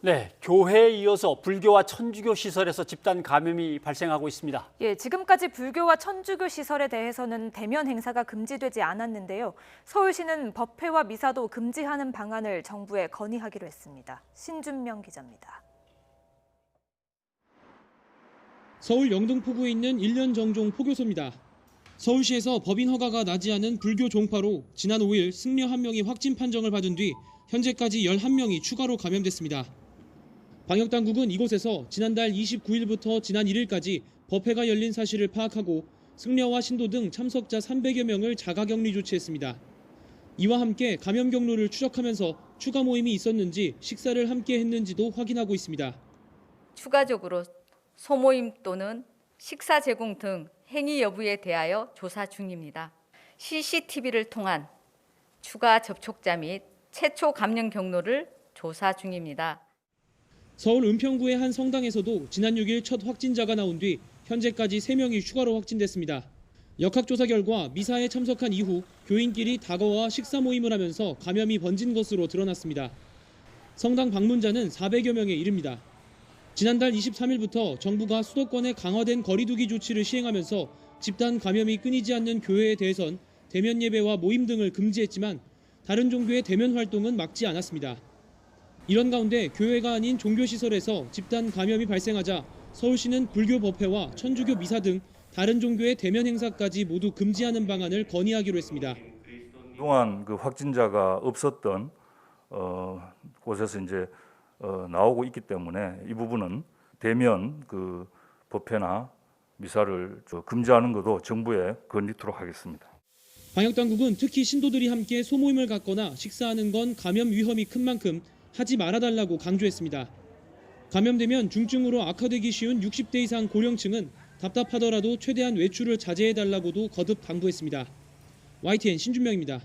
네, 교회에 이어서 불교와 천주교 시설에서 집단 감염이 발생하고 있습니다. 예, 지금까지 불교와 천주교 시설에 대해서는 대면 행사가 금지되지 않았는데요. 서울시는 법회와 미사도 금지하는 방안을 정부에 건의하기로 했습니다. 신준명 기자입니다. 서울 영등포구에 있는 1년 정종 포교소입니다. 서울시에서 법인 허가가 나지 않은 불교 종파로 지난 5일 승려 1명이 확진 판정을 받은 뒤 현재까지 11명이 추가로 감염됐습니다. 방역당국은 이곳에서 지난달 29일부터 지난 1일까지 법회가 열린 사실을 파악하고 승려와 신도 등 참석자 300여 명을 자가격리 조치했습니다. 이와 함께 감염 경로를 추적하면서 추가 모임이 있었는지 식사를 함께 했는지도 확인하고 있습니다. 추가적으로 소모임 또는 식사 제공 등 행위 여부에 대하여 조사 중입니다. CCTV를 통한 추가 접촉자 및 최초 감염 경로를 조사 중입니다. 서울 은평구의 한 성당에서도 지난 6일 첫 확진자가 나온 뒤 현재까지 3명이 추가로 확진됐습니다. 역학조사 결과 미사에 참석한 이후 교인끼리 다거와 식사 모임을 하면서 감염이 번진 것으로 드러났습니다. 성당 방문자는 400여 명에 이릅니다. 지난달 23일부터 정부가 수도권에 강화된 거리두기 조치를 시행하면서 집단 감염이 끊이지 않는 교회에 대해선 대면 예배와 모임 등을 금지했지만 다른 종교의 대면 활동은 막지 않았습니다. 이런 가운데 교회가 아닌 종교시설에서 집단 감염이 발생하자 서울시는 불교 법회와 천주교 미사 등 다른 종교의 대면 행사까지 모두 금지하는 방안을 건의하기로 했습니다. 그동안 그 확진자가 없었던 곳에서 이제 나오고 있기 때문에 이 부분은 대면 그 법회나 미사를 금지하는 것도 정부에 건의토록 하겠습니다. 방역당국은 특히 신도들이 함께 소모임을 갖거나 식사하는 건 감염 위험이 큰 만큼 하지 말아달라고 강조했습니다. 감염되면 중증으로 악화되기 쉬운 60대 이상 고령층은 답답하더라도 최대한 외출을 자제해달라고도 거듭 당부했습니다. YTN 신준명입니다.